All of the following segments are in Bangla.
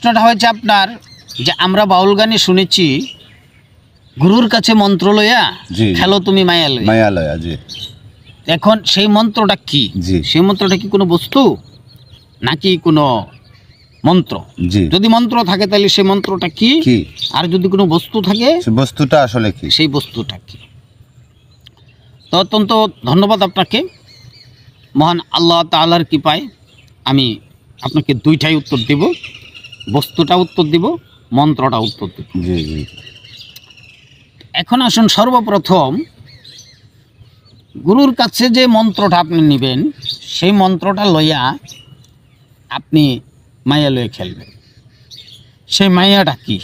প্রশ্নটা হয়েছে আপনার যে আমরা বাউল গানে শুনেছি গুরুর কাছে মন্ত্র লইয়া জি। খেলো তুমি মায়া লইয়া। মায়ালয়া, জি এখন সেই মন্ত্রটা কি? জি। সেই মন্ত্রটা কি কোনো বস্তু নাকি কোনো মন্ত্র? জি। যদি মন্ত্র থাকে তাহলে সেই মন্ত্রটা কি, কি আর যদি কোনো বস্তু থাকে সে বস্তুটা আসলে কি? সেই বস্তুটা কি? তো অত্যন্ত ধন্যবাদ আপনাকে। মহান আল্লাহ তাআলার কৃপায় আমি আপনাকে দুইটাই উত্তর দেব, বস্তুটা উত্তর দিব, মন্ত্রটা উত্তর দেব। জি জি এখন আসুন, সর্বপ্রথম গুরুর কাছে যে মন্ত্রটা আপনি নেবেন সেই মন্ত্রটা লইয়া আপনি মায়া লয়ে খেলবেন। সেই মায়াটা কি?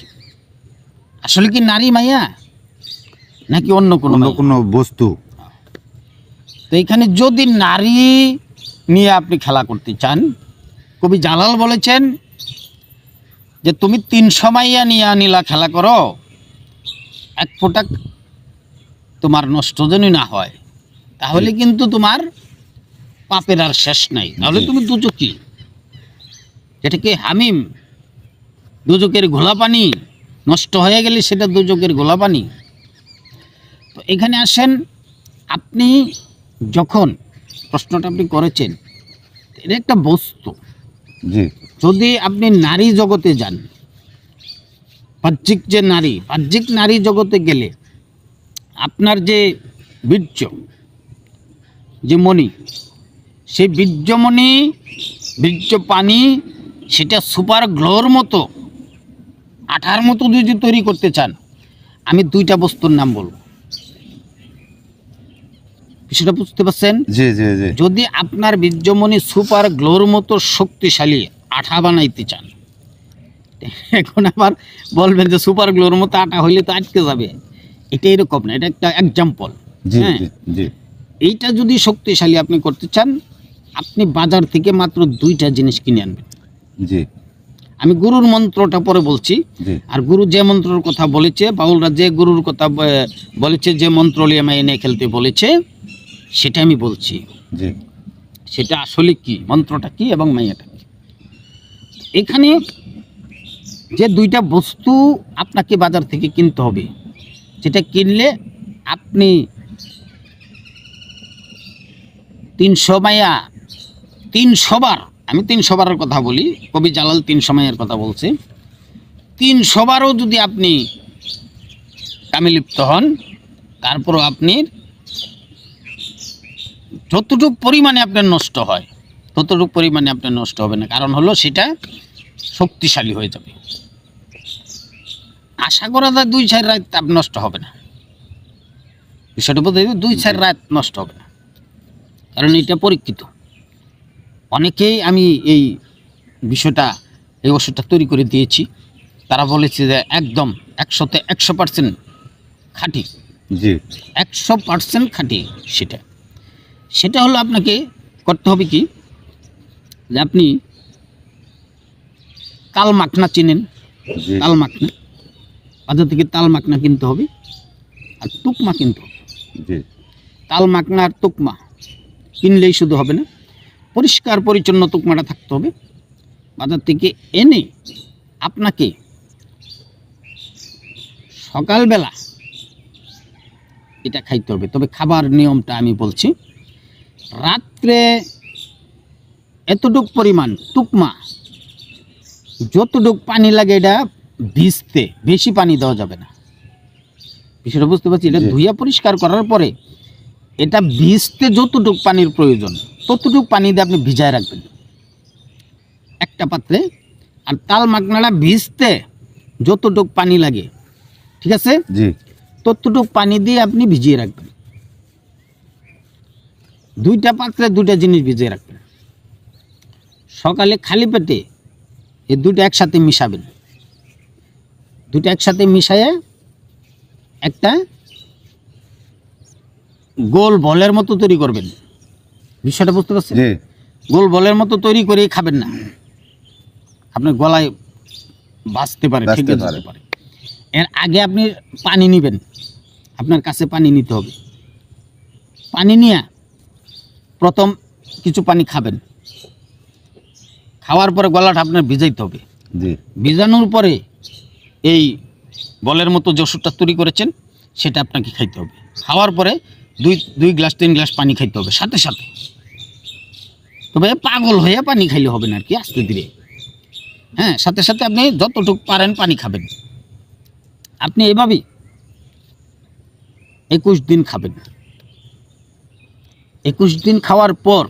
আসলে কি নারী মায়া নাকি অন্য কোনো অন্য মায়া? কোনো বস্তু? তো এখানে যদি নারী নিয়ে আপনি খেলা করতে চান, কবি জালাল বলেছেন যে তুমি 300 মাইয়া নিয়ে নীলা খেলা করো, এক ফোঁটা তোমার নষ্ট যদি না হয় তাহলে কিন্তু তোমার পাপের আর শেষ নাই, তাহলে জি। তুমি দুজকি। যেটাকে হামিম, দুজকের ঘোলা পানি, নষ্ট হয়ে গেলে সেটা দুজকের ঘোলা পানি। তো এখানে আসেন, আপনি যখন প্রশ্নটা আপনি করেছেন, এটা একটা বস্তু। জি যদি আপনি নারী জগতে যান, বাহ্যিক নারী জগতে গেলে আপনার যে বীর্য, যে মণি, সেই বীর্যমণি, বীর্য পানি, সেটা সুপার গ্লোর মতো, আঠার মতো যদি তৈরি করতে চান, আমি দুইটা বস্তুর নাম বলবো। সেটা বুঝতে পারছেন? জি জি জি যদি আপনার বীর্যমণি সুপার গ্লোর মতো শক্তিশালী আঠা বানাইতে চান, এখন আবার বলবেন যে সুপার গ্লোর মতো আটা হইলে তো আটকে যাবে, এটা এরকম না, এটা একটা এক্সাম্পল। জি হ্যাঁ, জি জি এইটা যদি শক্তিশালী আপনি করতে চান, আপনি বাজার থেকে মাত্র দুইটা জিনিস কিনে আনবেন। জি আমি গুরুর মন্ত্রটা পরে বলছি। জি আর গুরু যে মন্ত্রের কথা বলেছে, বাউলরা যে গুরুর কথা বলেছে, যে মন্ত্র লিয়ে এনে খেলতে বলেছে, সেটা আমি বলছি। জি সেটা আসলে কি, মন্ত্রটা কি এবং মাইয়াটা কি। এখানে যে দুইটা বস্তু আপনাকে বাজার থেকে কিনতে হবে, যেটা কিনলে আপনি 300 মাইয়া 300 বার, আমি 300 বারের কথা বলি, কবি জালাল 300 মাইয়ার কথা বলছে, 300 বারও যদি আপনি কামে লিপ্ত হন, তারপরও আপনি যতটুকু পরিমাণে আপনার নষ্ট হয় ততটুকু পরিমাণে আপনার নষ্ট হবে না, কারণ হলো সেটা শক্তিশালী হয়ে যাবে। আশা করা যায় 2-4 রাত আপনার নষ্ট হবে না, বিষয়টা বলতে 2-4 রাত নষ্ট হবে না, কারণ এটা পরীক্ষিত। অনেকেই আমি এই বিষয়টা, এই ওষুধটা তৈরি করে দিয়েছি, তারা বলেছে যে একদম 100-তে 100% খাঁটি, জি 100% খাঁটি। সেটা হলো আপনাকে করতে হবে কি, যে আপনি তাল মাখনা চিনেন? জি তাল মাখনা, বাজার থেকে তাল মাখনা কিনতে হবে, আর তুকমা কিনতে হবে। জি তাল মাখনা আর তুকমা কিনলেই শুধু হবে না, পরিষ্কার পরিচ্ছন্ন তুকমাটা থাকতে হবে। বাজার থেকে এনে আপনাকে সকালবেলা এটা খাইতে হবে। তবে খাবার নিয়মটা আমি বলছি, রাত্রে এতটুক পরিমাণ তুকমা, যতটুক পানি লাগে এটা ভিজতে, বেশি পানি দেওয়া যাবে না। বিষয়টা বুঝতে পারছি? এটা জি। ধুইয়া পরিষ্কার করার পরে এটা ভিজতে যতটুক পানির প্রয়োজন ততটুক পানি দিয়ে আপনি ভিজায় রাখবেন একটা পাত্রে। আর তাল মাখনাটা ভিজতে যতটুক পানি লাগে, ঠিক আছে, জি ততটুক পানি দিয়ে আপনি ভিজিয়ে রাখবেন। দুইটা পাত্রে দুইটা জিনিস ভিজিয়ে রাখবেন। সকালে খালি পেটে এই দুটো একসাথে মিশাবেন। দুটো একসাথে মিশাইয়ে একটা গোল বলের মতো তৈরি করবেন। বিষয়টা বুঝতে পারছেন? জি গোল বলের মতো তৈরি করে খাবেন না, আপনার গলায় বাজতে পারে, বাজতে ঠেকে পারে। যেতে পারে। এর আগে আপনি পানি নেবেন, আপনার কাছে পানি নিতে হবে। পানি নিয়ে প্রথম কিছু পানি খাবেন, খাওয়ার পরে গলাটা আপনার ভিজাইতে হবে। জি ভিজানোর পরে এই বলের মতো যে ওষুধটা তৈরি করেছেন সেটা আপনাকে খাইতে হবে। খাওয়ার পরে দুই গ্লাস 3 গ্লাস পানি খাইতে হবে সাথে সাথে। তবে পাগল হয়ে পানি খাইলে হবে না আর কি, আস্তে ধীরে। হ্যাঁ, সাথে সাথে আপনি যতটুকু পারেন পানি খাবেন। আপনি এভাবেই 21 দিন খাবেন। 21 দিন খাওয়ার পর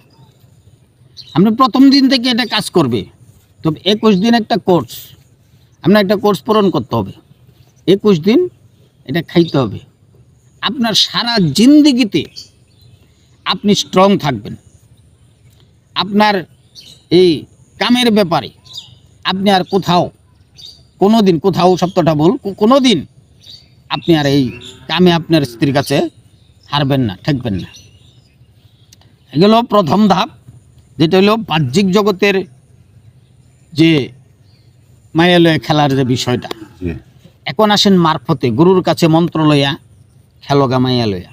আপনি প্রথম দিন থেকে এটা কাজ করবে। তবে 21 দিন একটা কোর্স, আপনার একটা কোর্স পূরণ করতে হবে। 21 দিন এটা খাইতে হবে। আপনার সারা জিন্দেগিতে আপনি স্ট্রং থাকবেন। আপনার এই কামের ব্যাপারে আপনি আর কোথাও শব্দটা ভুল, কোনো দিন আপনি আর এই কামে আপনার স্ত্রীর কাছে হারবেন না, ঠেকবেন না। এগুলো প্রথম ধাপ, যেটা হলো বাহ্যিক জগতের যে মায়ালয়ে খেলার যে বিষয়টা। জি এখন আসেন মারফতে, গুরুর কাছে মন্ত্র লইয়া খেলগা মাইয়া লইয়া।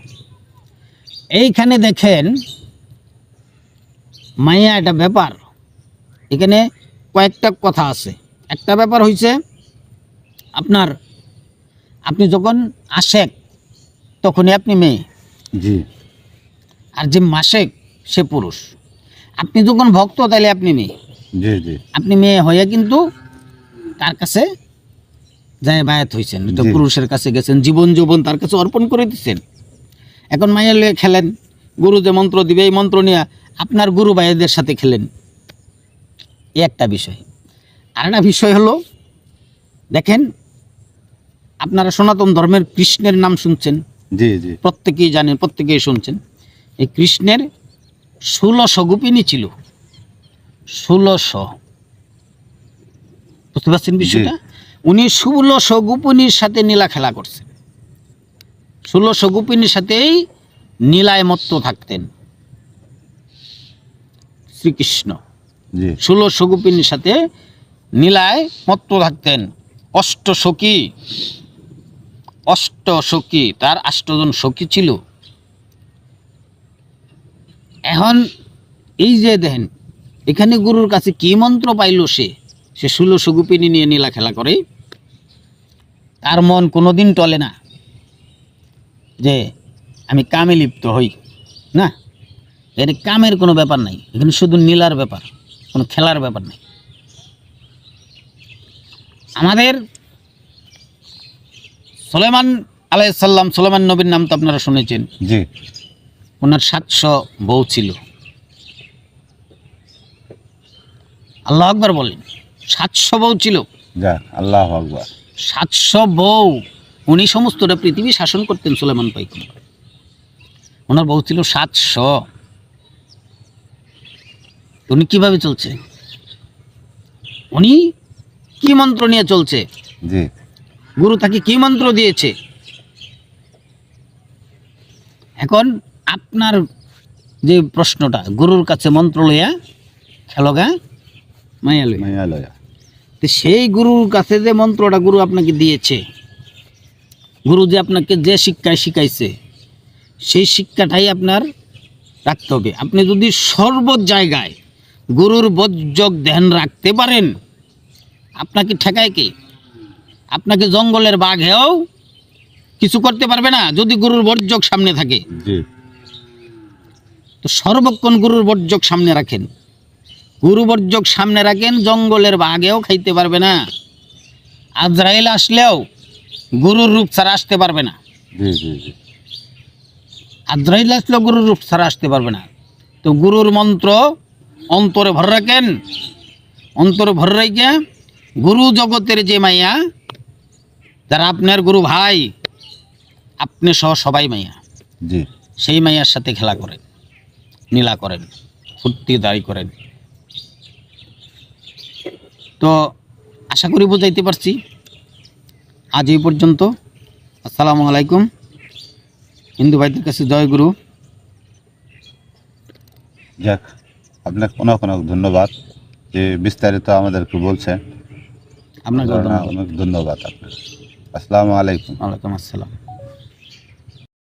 এইখানে দেখেন মাইয়া একটা ব্যাপার, এখানে কয়েকটা কথা আছে। একটা ব্যাপার হইছে আপনি যখন আশেক তখনই আপনি মেয়ে, জি আর যে মাসেক সে পুরুষ। আপনি যখন ভক্ত তাহলে আপনি মেয়ে। জি জি আপনি মেয়ে হইয়া কিন্তু তার কাছে যায় বায়াত হয়েছেন, তো জি। পুরুষের কাছে গেছেন, জীবন যৌবন তার কাছে অর্পণ করে দিচ্ছেন। এখন মাইয়া লয়ে খেলেন, গুরু যে মন্ত্র দিবে এই মন্ত্র নিয়ে আপনার গুরু ভাইদের সাথে খেলেন, এই একটা বিষয়। আর একটা বিষয় হলো, দেখেন আপনারা সনাতন ধর্মের কৃষ্ণের নাম শুনছেন, জি জি প্রত্যেকেই জানেন, প্রত্যেকেই শুনছেন। এই কৃষ্ণের 1600 গোপিনী ছিল। 1600, বুঝতে পারছেন বিষয়টা? উনি 1600 গোপিনীর সাথে নীলা খেলা করছেন। 1600 গোপিনীর সাথেই নীলায় মত্ত থাকতেন শ্রীকৃষ্ণ। জি 1600 গোপিনীর সাথে নীলায় মত্ত থাকতেন। অষ্টসখী, তার 8 জন সখী ছিল। এখন এই যে দেখেন, এখানে গুরুর কাছে কি মন্ত্র পাইল, সে 1600 গোপিনী নিয়ে নীলা খেলা করে। তার মন কোনোদিন টলে না যে আমি কামে লিপ্ত হই, না। এর কামের কোনো ব্যাপার নাই, এখানে শুধু নীলার ব্যাপার, কোনো খেলার ব্যাপার নাই। আমাদের সুলাইমান আলাইহিস সালাম, সুলাইমান নবীর নাম তো আপনারা শুনেছেন। জি ওনার 700 বউ ছিল। আল্লাহ আকবার বলেন, 700 বউ ছিল। যা আল্লাহু আকবার। 700 বউ, উনি সমস্তটা পৃথিবী শাসন করতেন সুলাইমান পাইকুম। ওনার বউ ছিল 700। উনি কিভাবে চলছে, উনি কি মন্ত্র নিয়ে চলছে, জি গুরু তাকে কি মন্ত্র দিয়েছে। এখন আপনার যে প্রশ্নটা, গুরুর কাছে মন্ত্র লইয়া খেলগা মায়া লইয়া, মায়ালয়া। তো সেই গুরুর কাছে যে মন্ত্রটা গুরু আপনাকে দিয়েছে, গুরু যে আপনাকে যে শিক্ষায় শিখাইছে, সেই শিক্ষাটাই আপনার রাখতে হবে। আপনি যদি সর্ব জায়গায় গুরুর বজ্জক ধ্যান রাখতে পারেন, আপনাকে ঠেকায় কে? আপনাকে জঙ্গলের বাঘেও কিছু করতে পারবে না যদি গুরুর বজ্জক সামনে থাকে। জি তো সর্বক্ষণ গুরুর বজ্জক সামনে রাখেন, গুরু বজ্জক সামনে রাখেন, জঙ্গলের বাঘেও খাইতে পারবে না। আজরাইল আসলেও গুরুর রূপ ছাড়া আসতে পারবে না। জি জি জি আজরাইল আসলেও গুরুর রূপ ছাড়া আসতে পারবে না। তো গুরুর মন্ত্র অন্তরে ভর রাখেন, অন্তরে ভর রেখে গুরু জগতের যে মাইয়া, যারা আপনার গুরু ভাই, আপনি সহ সবাই মাইয়া, জি সেই মাইয়ার সাথে খেলা করেন, নীলা করেন, ফুর্তি দাঁড়ি করেন। তো আশা করি বুঝাইতে পারছি। আজ এই পর্যন্ত। আসসালামু আলাইকুম। হিন্দু ভাইদের কাছে জয় গুরু। যাক, আপনাকে অনেক অনেক ধন্যবাদ যে বিস্তারিত আমাদেরকে বলছেন। আপনাকে ধন্যবাদ। অনেক ধন্যবাদ আপনাকে। আসসালামু আলাইকুম। ওয়ালাইকুম আসসালাম।